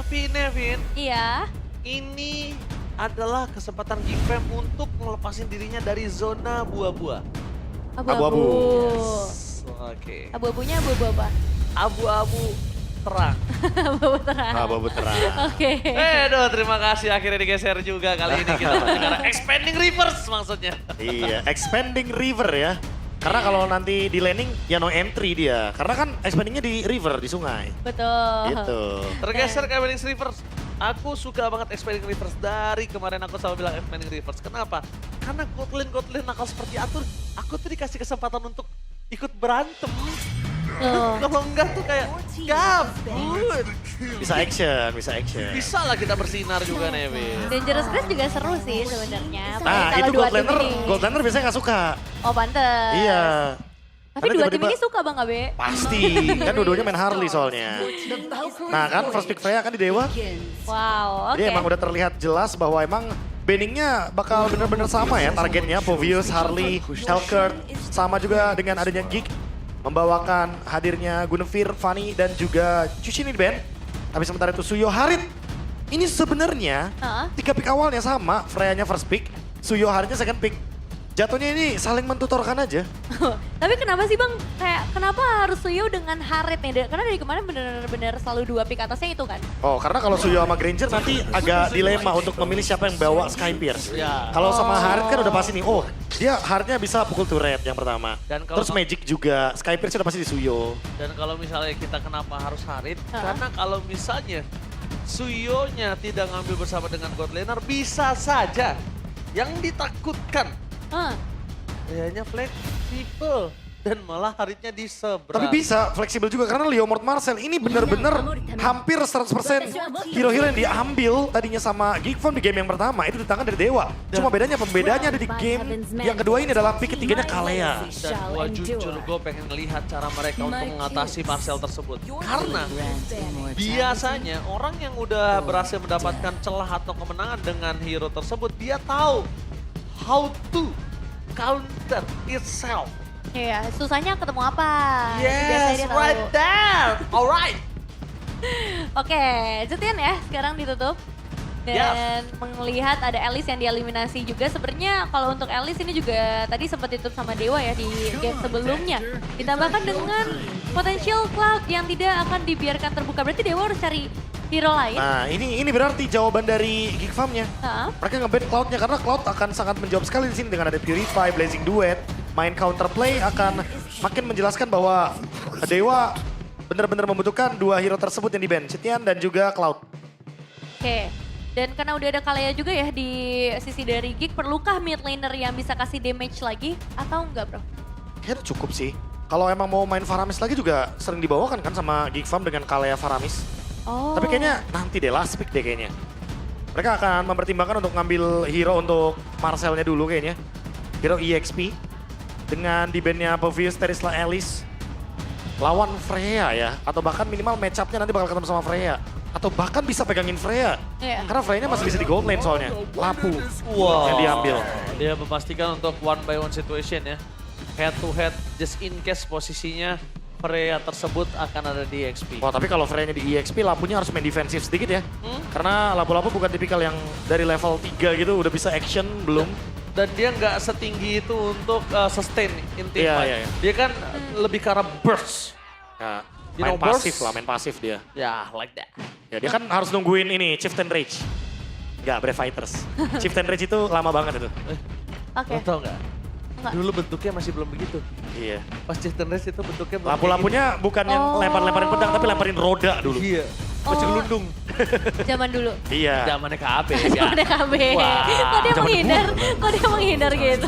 Tapi Nevin, Iya. ini adalah kesempatan Gfam untuk ngelepasin dirinya dari zona buah-buah. Abu-abu. Oke. Abu-abunya abu-abu apa? Abu-abu terang. Abu-abu terang. Abu-abu terang. Oke. Aduh, terima kasih akhirnya digeser juga kali ini kita bicara expanding reverse maksudnya. Iya, expanding river ya. Karena kalau nanti di landing ya no entry dia. Karena kan expandingnya di river, di sungai. Betul. Gitu. Tergeser ke expanding reverse. Aku suka banget expanding reverse dari kemarin aku selalu bilang expanding reverse. Kenapa? Karena Kotlin nakal seperti aku tuh dikasih kesempatan untuk ikut berantem. Loh. Kalau enggak tuh kayak gabut. Bisa action, bisa action. Bisa lah kita bersinar juga Nevin. Dangerous Grace juga seru sih sebenarnya. Apalagi Nah kalau itu dua tim ini. Gold Laner biasanya gak suka. Oh pantes. Iya. Tapi Karena dua tim tiba-tiba- ini suka Bang Abe. Pasti, kan dua-duanya main Harley soalnya. Nah kan first pick Freya kan di Dewa. Wow, oke. Jadi emang udah terlihat jelas bahwa emang banningnya bakal bener-bener sama ya targetnya. Povius, Harley, Helkert, sama juga dengan adanya Geek. Membawakan hadirnya Guinevere, Fanny, dan juga Chuchi ini di ban. Tapi sementara itu Suyo Harit. Ini sebenarnya Heeh. 3 pick awalnya sama. Freya-nya first pick, Suyo Haritnya second pick. Jatuhnya ini saling mentutorkan aja. Tapi kenapa sih Bang, kayak kenapa harus Suyo dengan Harit nih? Karena dari kemarin bener-bener selalu dua pick atasnya itu kan? Oh, karena kalau Suyo sama Granger nanti agak dilema untuk memilih siapa yang bawa Sky Pierce. Ya. Kalau sama Harit kan udah pasti nih, oh dia Haritnya bisa pukul turret yang pertama. Dan kalau Terus Magic juga, Sky Pierce udah pasti di Suyo. Dan kalau misalnya kita kenapa harus Harit? Hah? Karena kalau misalnya Suyonya tidak ngambil bersama dengan God Laner, bisa saja yang ditakutkan Hah. kayaknya fleksibel dan malah Haritnya di seberang. Tapi bisa fleksibel juga karena Leomord Marcel ini bener-bener hampir 100% hero-hero yang diambil tadinya sama Geekfam di game yang pertama itu di tangan dari Dewa. Cuma bedanya pembedanya ada di game yang kedua ini adalah pick ketiganya Kalea. Dan gua jujur, gue pengen ngelihat cara mereka untuk mengatasi Marcel tersebut. Karena biasanya orang yang udah berhasil mendapatkan celah atau kemenangan dengan hero tersebut, dia tahu how to counter itself. Iya, susahnya ketemu apa? Biasanya Yes, dia tahu. right there. Alright. Oke, Jetian ya sekarang ditutup. Dan melihat ada Alice yang dieliminasi juga. Sebenarnya kalau untuk Alice ini juga tadi sempat ditutup sama Dewa ya di game sebelumnya. Ditambahkan dengan potential Cloud yang tidak akan dibiarkan terbuka. Berarti Dewa harus cari hero lain. Nah ini berarti jawaban dari Geekfamnya. Hah? Mereka nge-ban Cloud-nya karena Cloud akan sangat menjawab sekali di sini dengan ada Purify, Blazing Duet, main counterplay akan makin menjelaskan bahwa Dewa benar-benar membutuhkan dua hero tersebut yang di-ban, Citian dan juga Cloud. Oke. Dan karena udah ada Kalea juga ya di sisi dari Geek, perlukah mid laner yang bisa kasih damage lagi atau enggak bro? Kayaknya cukup sih. Kalau emang mau main Faramis lagi juga sering dibawakan kan sama Geekfam dengan Kalea Faramis. Oh. Tapi kayaknya nanti deh, last pick deh kayaknya. Mereka akan mempertimbangkan untuk ngambil hero untuk Marcelnya dulu kayaknya. Hero EXP. Dengan di-ban-nya Povius, Terisla, Alice. Lawan Freya ya. Atau bahkan minimal match-up-nya nanti bakal ketemu sama Freya. Atau bahkan bisa pegangin Freya. Iya. Karena Freya-nya masih bisa di gold lane soalnya. Lapu Wow. yang diambil. Dia memastikan untuk one by one situation ya. Head to head, just in case posisinya Freya tersebut akan ada di XP. Wah tapi kalau Freya-nya di EXP, Lapunya harus main defensif sedikit ya. Karena Lapu-Lapu bukan tipikal yang dari level 3 gitu udah bisa action, belum. Dan dia nggak setinggi itu untuk sustain in team Iya, fight. iya, iya. Dia kan lebih ke arah burst. Ya, You main know, burst? pasif lah, main pasif dia. Ya, like that. Ya dia kan harus nungguin ini, Chieftain Rage. Enggak, Brave Fighters. Chieftain Rage itu lama banget itu. Oke. Lo tau nggak? Enggak. Dulu bentuknya masih belum begitu. Iya. Pas Chieftain Race itu bentuknya belum Lapu-lapunya bukan yang Oh. lempar-lemparin pedang, tapi lemparin roda dulu. kayak gini. Iya. Oh. Masih gelundung. Zaman dulu. Iya. Zamannya KB. Zaman KB. Wah. Kok dia menghindar? Kok dia menghindar gitu?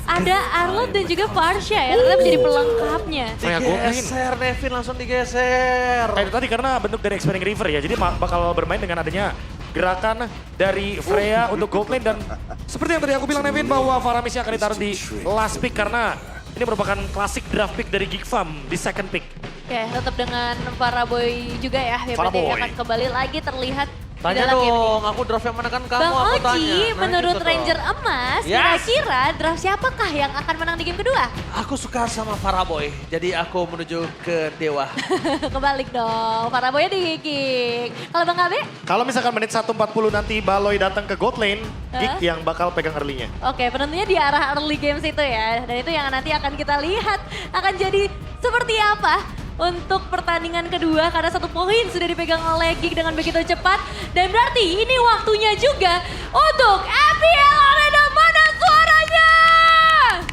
Ada Arlot dan juga Farsha ya, ternyata menjadi pelengkapnya. Freya gold lane. Digeser, Nevin langsung digeser. Itu tadi karena bentuk dari Expanding River ya, jadi bakal bermain dengan adanya gerakan dari Freya untuk gold lane dan seperti yang tadi aku bilang Nevin bahwa Faramisnya akan ditaruh di last pick karena ini merupakan klasik draft pick dari Geekfam di second pick. Oke, tetap dengan Faraboy juga ya. Ya berarti Faraboy. akan kembali lagi terlihat Tanya dalam game ini. dong, aku draft yang mana kan kamu, Bang aku tanya. Oji, Nah, menurut gitu Ranger dong. Emas, Yes. kira-kira draft siapakah yang akan menang di game kedua? Aku suka sama Paraboy, jadi aku menuju ke Dewa. Kebalik dong, para boynya di kick. Kalau Bang KB? Kalau misalkan menit 1:40 nanti Baloy datang ke God lane, Geek yang bakal pegang early-nya. Oke, penentunya di arah early games itu ya. Dan itu yang nanti akan kita lihat akan jadi seperti apa untuk pertandingan kedua. Karena 1 poin sudah dipegang oleh Geek dengan begitu cepat. Dan berarti ini waktunya juga untuk FPL Arena. Mana suaranya?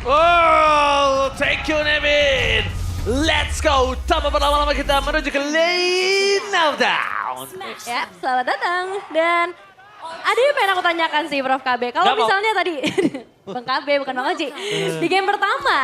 Oh, thank you Nevin. Let's go. Tanpa berlama-lama kita menuju ke lane now down. Ya, selamat datang. Dan ada yang pengen aku tanyakan sih Prof KB. Kalau Nggak mau. misalnya tadi, Bang KB bukan Bang Oji. Di game pertama,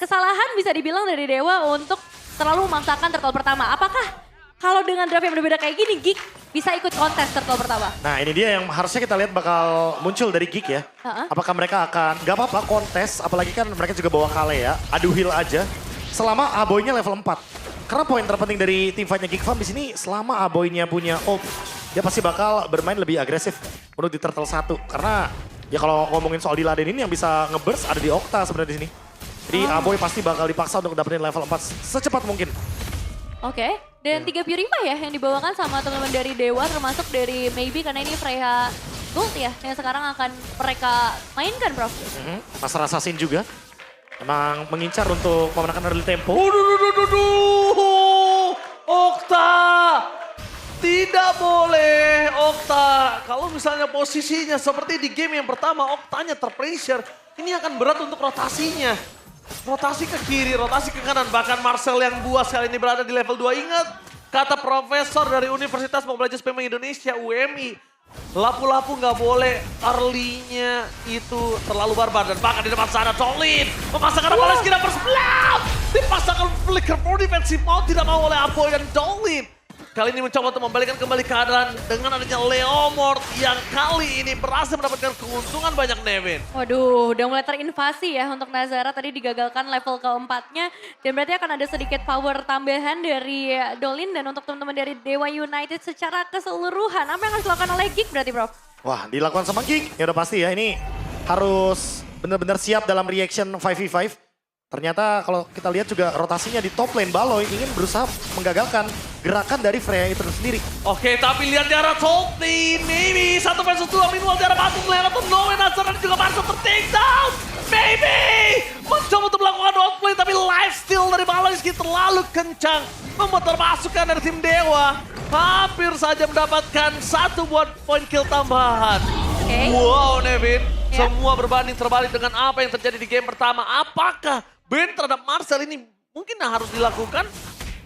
kesalahan bisa dibilang dari Dewa untuk terlalu memaksakan turtle pertama. Apakah kalau dengan draft yang berbeda kayak gini, Geek bisa ikut kontes turtle pertama? Nah ini dia yang harusnya kita lihat bakal muncul dari Geek ya. Apakah mereka akan, gak apa-apa kontes, apalagi kan mereka juga bawa Kale ya, adu heal aja. Selama Aboy-nya level 4. Karena poin terpenting dari tim fight-nya Geek Farm di sini, selama Aboy-nya punya ult, dia pasti bakal bermain lebih agresif menurut di turtle 1. Karena ya kalau ngomongin soal Diladen ini yang bisa nge-burst ada di Okta sebenarnya di sini. Jadi Aboy pasti bakal dipaksa untuk dapetin level 4 secepat mungkin. Oke, dan 3 Purify ya yang dibawakan sama teman-teman dari Dewa termasuk dari Maybe karena ini Freya Gold ya yang sekarang akan mereka mainkan Prof. Master Assassin juga. Emang mengincar untuk memenangkan early tempo. Okta. Tidak boleh Okta. Kalau misalnya posisinya seperti di game yang pertama, Oktanya terpressure. Ini akan berat untuk rotasinya. Rotasi ke kiri, rotasi ke kanan. Bahkan Marcel yang buas kali ini berada di level 2. Ingat, kata profesor dari Universitas Mobile Legends PEMA Indonesia, UMI. Lapu-lapu nggak boleh early-nya itu terlalu barbar. Dan bahkan di depan sana, Tolin memasangkan Apollo Kira Persebelaw. Dipasangkan flicker for defensive mau tidak mau oleh Apoy dan Tolin. Kali ini mencoba untuk membalikan kembali keadaan dengan adanya Leomord yang kali ini berhasil mendapatkan keuntungan banyak Nevin. Waduh, udah mulai terinvasi ya untuk Nazara tadi digagalkan level keempatnya. Dan berarti akan ada sedikit power tambahan dari Dolin dan untuk teman-teman dari Dewa United secara keseluruhan. Apa yang harus dilakukan oleh Geek berarti Prof? Wah, dilakukan sama Geek. Ya udah pasti ya, ini harus benar-benar siap dalam reaction 5v5. Ternyata kalau kita lihat juga rotasinya di top lane, Baloy ingin berusaha menggagalkan gerakan dari Freya itu sendiri. Oke, tapi lihat di arah top lane. Maybe 1 versus 2 minimal di arah Batu melihat atau Noe Nazar dan juga Marcel ter-take down. Maybe mencoba untuk melakukan outplay tapi lifesteal dari Baloy terlalu kencang. Memutar pasukan dari tim Dewa. Hampir saja mendapatkan 1 buat poin kill tambahan. Oke. Wow Nevin, Ya. semua berbanding terbalik dengan apa yang terjadi di game pertama. Apakah ban terhadap Marcel ini mungkin harus dilakukan?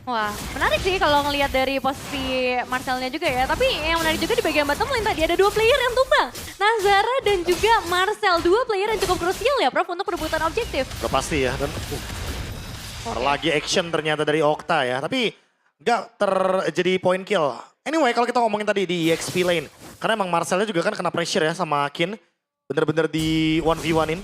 Wah, menarik sih kalau ngelihat dari posisi Marcelnya juga ya. Tapi yang menarik juga di bagian bottom lane tadi ada 2 player yang tumbang. Nazara dan juga Marcel, 2 player yang cukup krusial ya Prof untuk perebutan objektif. Udah pasti ya. Dan lagi action ternyata dari Okta ya. Tapi nggak terjadi point kill. Anyway, kalau kita ngomongin tadi di EXP lane. Karena emang Marcelnya juga kan kena pressure ya sama Kin. Bener-bener di 1v1-in.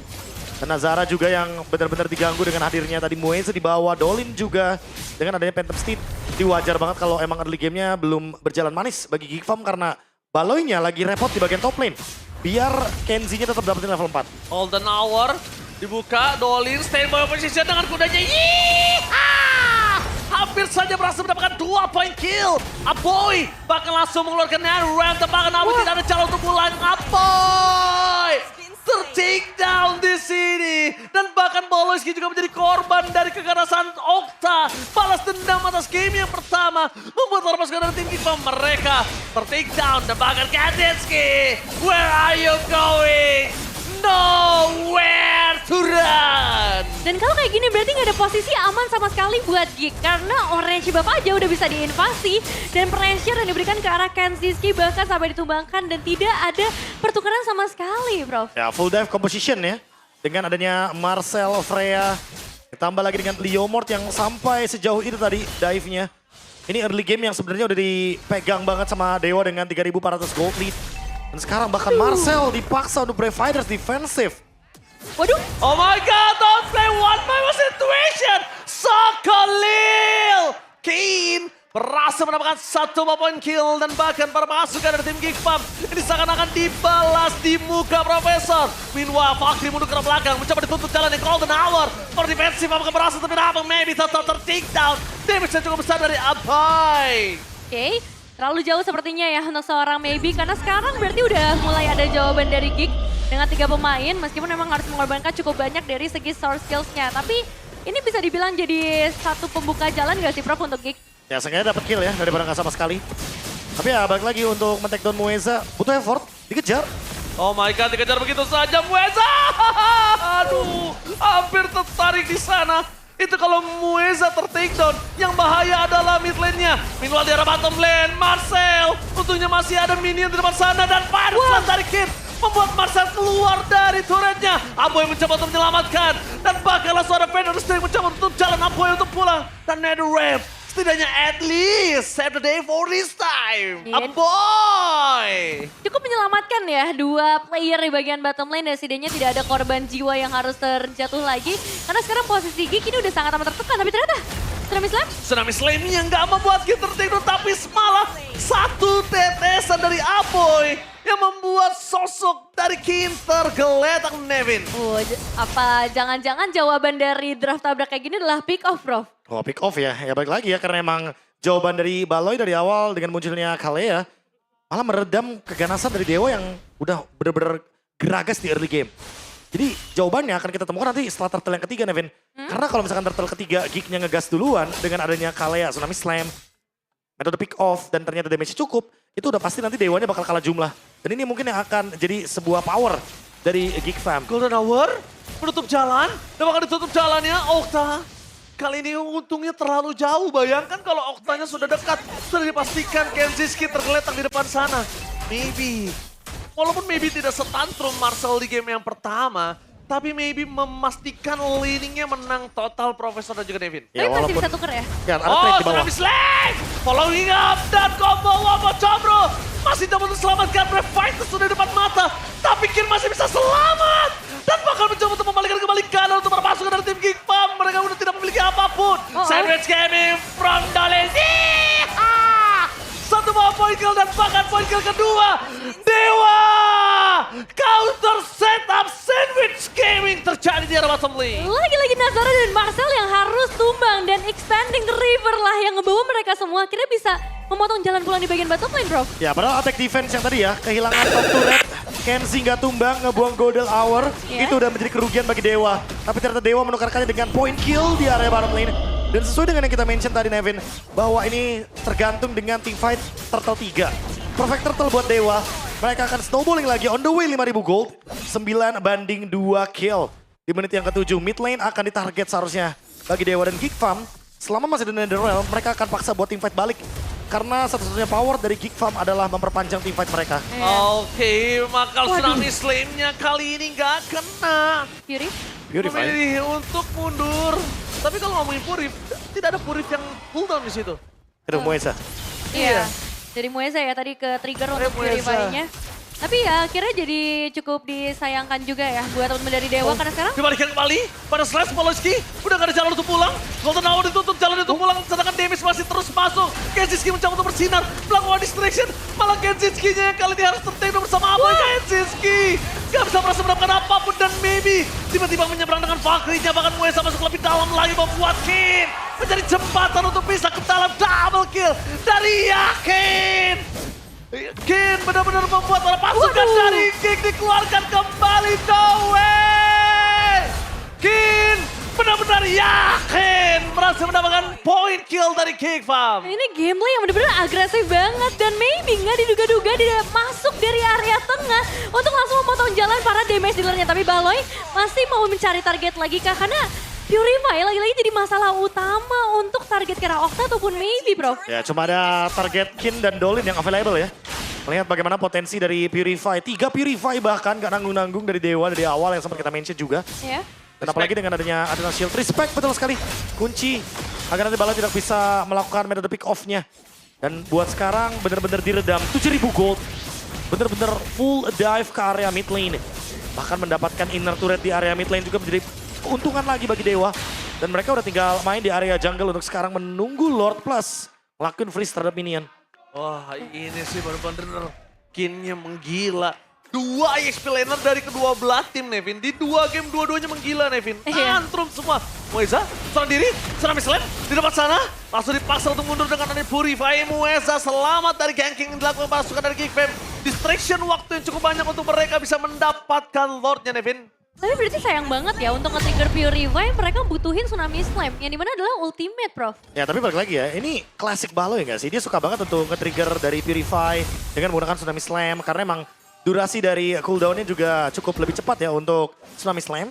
Dan Nazara juga yang benar-benar diganggu dengan hadirnya tadi Mueze di bawah, Dolin juga dengan adanya Phantom Steed. Jadi wajar banget kalau emang early game-nya belum berjalan manis bagi Geek Farm karena Baloy-nya lagi repot di bagian top lane. Biar Kenzie-nya tetap dapetin level 4. Golden Hour dibuka, Dolin standby position dengan kudanya. Yeehaw! Hampir saja berhasil mendapatkan 2 point kill. Apoy bahkan langsung mengeluarkan Ram, tebakan namun tidak ada cara untuk pulang. Apoy ter-take down di sini. Dan bahkan Boloski juga menjadi korban dari kekerasan Okta. Balas dendam atas game yang pertama. Membuat pasukan dari tim Geek Farm mereka ter-take down. Dan bahkan Kandinsky, where are you going? Nowhere to run. Dan kalau kayak gini berarti nggak ada posisi aman sama sekali buat Geek. Karena Orange Buff aja udah bisa diinvasi. Dan pressure yang diberikan ke arah Kandinsky bahkan sampai ditumbangkan. Dan tidak ada pertukaran sama sekali Prof. Ya full dive composition ya. Dengan adanya Marcel, Freya. Ditambah lagi dengan Leomord yang sampai sejauh itu tadi dive-nya. Ini early game yang sebenarnya udah dipegang banget sama Dewa dengan 3.400 gold lead. Dan sekarang bahkan Marcel dipaksa untuk Brave Fighters defensive. Waduh. Oh my god, don't play one by one situation. So Khalil. Kane berhasil mendapatkan 1 poin kill dan bahkan para pasukan dari tim Geekfam ini seakan-akan dibalas di muka Profesor. Meanwhile, Fakri mundur ke belakang mencoba ditutup jalan di Golden Hour. For defensif apakah berhasil tapi Rapang maybe tetap ter-take down. Damage yang cukup besar dari Abai. Oke, terlalu jauh sepertinya ya untuk seorang Maybe karena sekarang berarti udah mulai ada jawaban dari Geek dengan 3 pemain meskipun memang harus mengorbankan cukup banyak dari segi source skills-nya. Tapi ini bisa dibilang jadi satu pembuka jalan gak sih Prof untuk Geek? Ya sengaja dapat kill ya daripada nggak sama sekali. Tapi ya balik lagi untuk men-take down Mueza butuh effort, dikejar. Oh my god, dikejar begitu saja Mueza. Aduh, hampir tertarik di sana. Itu kalau Mueza ter-take down, yang bahaya adalah mid lane-nya. Meanwhile di arah bottom lane, Marcel. Untungnya masih ada minion di depan sana dan Fire Slash dari Kid. Membuat Marcel keluar dari turretnya. Aboy mencoba untuk menyelamatkan. Dan bahkan langsung ada Vader yang mencoba untuk jalan Aboy untuk pulang. Dan NetherRealm setidaknya at least save the day for this time. Aboy! Cukup menyelamatkan ya 2 player di bagian bottom lane dan setidaknya tidak ada korban jiwa yang harus terjatuh lagi. Karena sekarang posisi Geek ini udah sangat amat tertekan tapi ternyata Tsunami Slam? Tsunami Slam yang gak membuat kita tertidur tapi malah 1 tetesan dari Aboy yang membuat sosok dari Kin tergeletak Nevin. Apa jangan-jangan jawaban dari draft tabrak kayak gini adalah pick off, Prof? Oh pick off ya, ya balik lagi ya karena emang jawaban dari Baloy dari awal dengan munculnya Kalea malah meredam keganasan dari Dewa yang udah bener-bener geragas di early game. Jadi jawabannya akan kita temukan nanti setelah turtle yang ketiga Nevin. Karena kalau misalkan turtle ketiga Geeknya ngegas duluan dengan adanya Kalea, Tsunami Slam, metode pick off dan ternyata damage cukup, itu udah pasti nanti Dewanya bakal kalah jumlah. Dan ini mungkin yang akan jadi sebuah power dari Geekfam. Golden Hour menutup jalan dan bakal ditutup jalannya Okta. Kali ini untungnya terlalu jauh, bayangkan kalau Oktanya sudah dekat. Sudah dipastikan Kenziski tergeletak di depan sana. Maybe. Walaupun maybe tidak setantrum Marcel di game yang pertama, tapi maybe memastikan leadingnya menang total Profesor dan juga Nevin. Tapi masih bisa tuker ya? Ya, ada trade di bawah. Tsunami Slam! Following up dan combo Wabo Chobro. Masih dapat selamatkan Revital sudah di depan mata. Tapi Kin masih bisa selamat. Dan bakal mencoba untuk membalikan kembali kanan untuk para pasukan dari tim Geekfam. Mereka udah tidak memiliki apapun. Sandwich gaming from Dolezi. 1 poin kill dan bahkan poin kill kedua. Dewa! Counter setup Sandwich Gaming terjadi di arah bottom lane. Lagi-lagi Nazara dan Marcel yang harus tumbang dan expanding the river lah yang ngebawa mereka semua akhirnya bisa memotong jalan pulang di bagian bottom lane, bro. Ya padahal attack defense yang tadi ya, kehilangan top turret, Kenzie nggak tumbang, ngebuang Golden Hour, itu udah menjadi kerugian bagi Dewa. Tapi ternyata Dewa menukarkannya dengan point kill di area bottom lane. Dan sesuai dengan yang kita mention tadi Nevin, bahwa ini tergantung dengan teamfight Turtle 3. Perfect Turtle buat Dewa, mereka akan snowballing lagi on the way 5.000 gold, 9-2 kill. Di menit yang ke-7, mid lane akan ditarget seharusnya bagi Dewa dan Geekfam. Selama masih ada NetherRealm, mereka akan paksa buat teamfight balik. Karena satu-satunya power dari Geekfam adalah memperpanjang teamfight mereka. Oke, maka Tsunami Slam-nya kali ini nggak kena. Fury? Purify. Memilih untuk mundur. Tapi kalau ngomongin Purif, tidak ada Purif yang cooldown di situ. Itu Mueza. Iya. Dari Mueza ya tadi ke trigger untuk Mueza. Purify-nya. Tapi ya akhirnya jadi cukup disayangkan juga ya buat teman-teman dari Dewa karena sekarang Dibalikan kembali pada Slash Poloski. Udah gak ada jalan untuk pulang. Golden Hour ditutup jalan untuk pulang. Sedangkan damage masih terus masuk. Kenziski mencoba untuk bersinar. Melakukan distraction. Malah Kenziski-nya yang kali ini harus tertembak bersama Aboy. Kenziski gak bisa merasa mendapatkan apapun. Dan maybe tiba-tiba menyeberang dengan Fakri-nya. Bahkan Mueza masuk lebih dalam lagi membuat Kin menjadi jembatan untuk bisa ke dalam double kill dari Yakin. Kin benar-benar membuat para pasukan dari Geek dikeluarkan kembali. No way! Kin benar-benar yakin berhasil mendapatkan point kill dari Geekfam. ini gameplay yang benar-benar agresif banget dan maybe nggak diduga-duga dia masuk dari area tengah untuk langsung memotong jalan para damage dealernya. Tapi Baloy masih mau mencari target lagi kah? Karena Purify lagi-lagi jadi masalah utama untuk target kira Okta ataupun maybe, bro. Ya cuma ada target Kin dan Dolin yang available ya. Lihat bagaimana potensi dari Purify. 3 Purify bahkan gak nanggung-nanggung dari Dewa dari awal yang sempat kita mention juga. Ya. Dan apalagi dengan adanya Adrenal Shield. Respect betul sekali. Kunci agar nanti Bala tidak bisa melakukan metode pick off-nya. Dan buat sekarang benar-benar diredam 7.000 gold. Benar-benar full dive ke area mid lane. Bahkan mendapatkan inner turret di area mid lane juga menjadi keuntungan lagi bagi Dewa. Dan mereka udah tinggal main di area jungle untuk sekarang menunggu Lord Plus ngelakuin freeze terhadap minion. Wah ini sih bener-bener kinnya menggila. 2 EXP laner dari kedua belah tim Nevin. Di 2 game dua-duanya menggila Nevin. Iya. Tantrum semua. Mueza serang diri, Tsunami Slam di depan sana. Langsung dipaksa untuk mundur dengan Ani Purify. Mueza selamat dari ganking yang dilakukan pasukan dari Geek Fam. Distraction waktu yang cukup banyak untuk mereka bisa mendapatkan Lordnya Nevin. Tapi berarti sayang banget ya untuk nge-trigger Purify mereka butuhin Tsunami Slam. Yang dimana adalah ultimate, Prof. Ya tapi balik lagi ya, ini klasik Baloy nggak sih? Dia suka banget untuk nge-trigger dari Purify dengan menggunakan Tsunami Slam. Karena emang durasi dari cooldown-nya juga cukup lebih cepat ya untuk Tsunami Slam.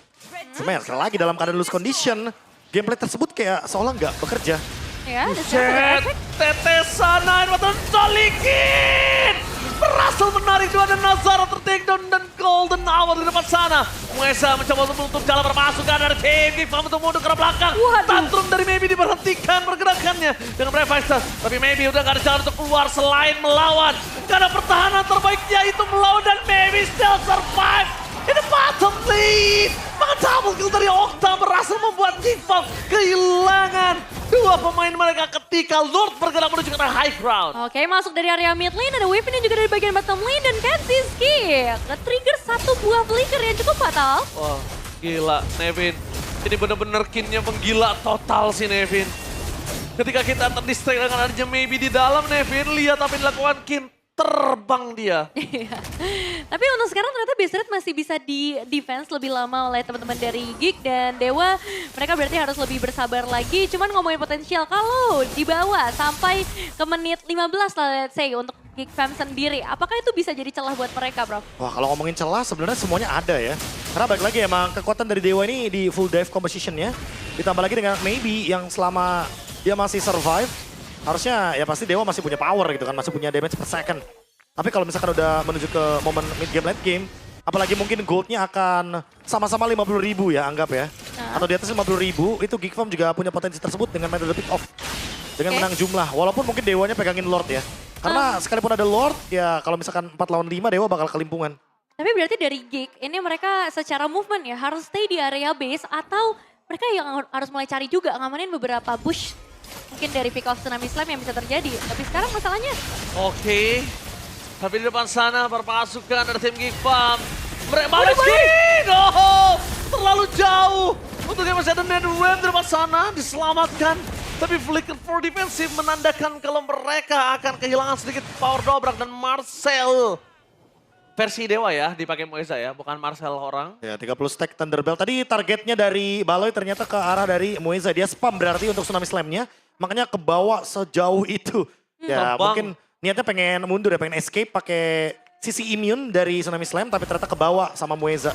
Cuma ya sekali lagi dalam keadaan loose condition, gameplay tersebut kayak seolah nggak bekerja. Ya, ada Jet, tetesan air mata Solikin. Berhasil menarik dua dan Nazara tertakedown dan Golden Hour di depan sana. Mueza mencoba untuk menutup jalan permasukan dari tim Geek Fam untuk mundur ke belakang. Waduh. Tantrum dari Maybe diberhentikan pergerakannya dengan Brave Fighters. Tapi Maybe udah gak ada jalan untuk keluar selain melawan. Karena pertahanan terbaiknya itu melawan dan Maybe still survive in the bottom lane. Maka double kill dari Okta berhasil membuat Geek Fam kehilangan 2 pemain mereka ketika Lord bergerak menuju ke high ground. Oke, masuk dari area mid lane, ada Weapon yang juga dari bagian bottom lane, dan Kensiski nge-trigger 1 buah flicker yang cukup fatal. Wah, gila Nevin. Ini bener-bener kinnya menggila total sih Nevin. Ketika kita terdistract dengan adanya Maybe di dalam Nevin, lihat apa yang dilakukan Kin. Terbang dia. Iya. Tapi untuk sekarang ternyata base rate masih bisa di defense lebih lama oleh teman-teman dari Geek dan Dewa. Mereka berarti harus lebih bersabar lagi. Cuman ngomongin potensial kalau dibawa sampai ke menit 15 lah let's say untuk Geek Fam sendiri. Apakah itu bisa jadi celah buat mereka, Bro? Wah kalau ngomongin celah sebenarnya semuanya ada ya. Karena balik lagi emang kekuatan dari Dewa ini di full dive composition-nya. Ditambah lagi dengan Maybe yang selama dia masih survive. Harusnya ya pasti Dewa masih punya power gitu kan, masih punya damage per second. Tapi kalau misalkan udah menuju ke momen mid game, late game, apalagi mungkin goldnya akan sama-sama 50.000 ya anggap ya. Atau di atas 50.000, itu Geek Fam juga punya potensi tersebut dengan metode pick off. Dengan menang jumlah, walaupun mungkin Dewanya pegangin Lord ya. Karena sekalipun ada Lord, ya kalau misalkan 4 lawan 5 Dewa bakal kelimpungan. Tapi berarti dari Geek, ini mereka secara movement ya harus stay di area base atau mereka yang harus mulai cari juga ngamanin beberapa bush. Mungkin dari pick off Tsunami Slam yang bisa terjadi. Tapi sekarang masalahnya... Oke. Tapi di depan sana perpasukan dari tim Geek Fam. Mereka balikin! Oh, terlalu jauh. Untuk yang masih ada Netherrealm di depan sana diselamatkan. Tapi Flicker for defensive menandakan kalau mereka akan kehilangan sedikit power dobrak dan Marcel. Versi Dewa ya, dipakai Mueza ya, bukan Marcel orang. Ya 30 stack Thunderbelt. Tadi targetnya dari Baloy ternyata ke arah dari Mueza. Dia spam berarti untuk Tsunami Slam-nya. Makanya ke bawah sejauh itu. Ya Terbang. mungkin niatnya pengen mundur ya, pengen escape pakai sisi immune dari Tsunami Slam. Tapi ternyata ke bawah sama Mueza.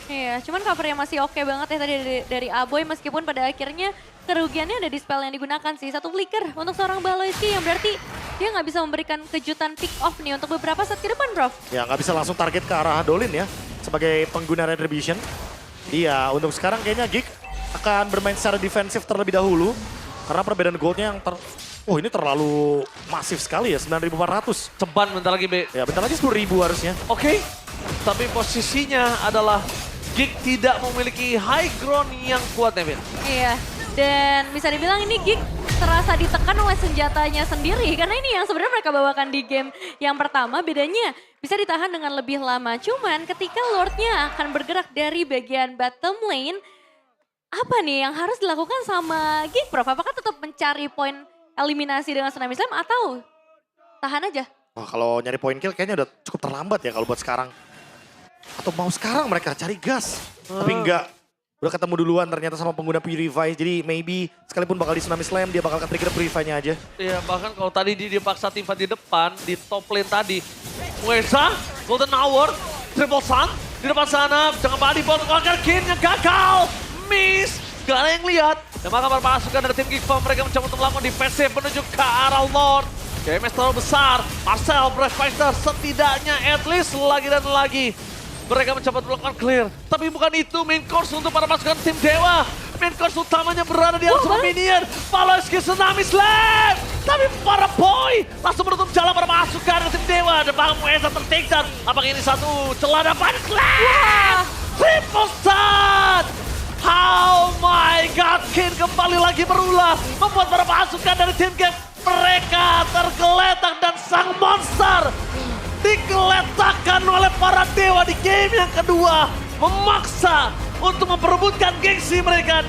Iya, cuman covernya masih oke banget ya tadi dari Aboy meskipun pada akhirnya kerugiannya ada di spell yang digunakan sih. 1 flicker untuk seorang Baloyski yang berarti dia nggak bisa memberikan kejutan pick off nih untuk beberapa set ke depan, Prof. Ya nggak bisa langsung target ke arah Dolin ya. Sebagai pengguna Retribution. Iya untuk sekarang kayaknya Geek akan bermain secara defensif terlebih dahulu. Karena perbedaan goldnya yang oh ini terlalu masif sekali ya, 9.400. Ceban bentar lagi, Be. Ya bentar lagi 10.000 harusnya. Oke, tapi posisinya adalah Geek tidak memiliki high ground yang kuat, Nevin. Iya, dan bisa dibilang ini Geek terasa ditekan oleh senjatanya sendiri. Karena ini yang sebenarnya mereka bawakan di game yang pertama, bedanya bisa ditahan dengan lebih lama. Cuman ketika Lordnya akan bergerak dari bagian bottom lane, apa nih yang harus dilakukan sama Geek, Prof? Apakah tetap mencari poin eliminasi dengan Tsunami Slam atau tahan aja? Wah kalau nyari point kill kayaknya udah cukup terlambat ya kalau buat sekarang. Atau mau sekarang mereka cari gas. Tapi enggak. Udah ketemu duluan ternyata sama pengguna Purify. Jadi maybe sekalipun bakal di Tsunami Slam dia bakal ke-trigger Purify-nya aja. Iya, bahkan kalau tadi dia paksa tim fight di depan, di top lane tadi. Mueza, Golden Hour, Triple Sun, di depan sana. Jangan body bot, agar Kinnya gagal. Miss, gak ada yang lihat. Dan maka perpasukan dari tim Geek Fam mereka mencoba untuk melakukan defensive menuju ke arah Lord. KMS terlalu besar, Marcel, Brave Fighter setidaknya at least lagi dan lagi. Mereka mencoba untuk melakukan clear. Tapi bukan itu main course untuk para pasukan tim Dewa. Main course utamanya berada di atas minion. Baloyski Tsunami Slam. Tapi para boy langsung menutup jalan para pasukan dari tim Dewa. Dan bahkan Mueza ter-takedown. Apakah ini satu celah dapat slam? Triple stun! Oh my god, Kin kembali lagi berulah. Membuat para pasukan dari tim game Mereka tergeletak dan sang monster digeletakkan oleh para dewa di game yang kedua. Memaksa untuk memperebutkan gengsi mereka di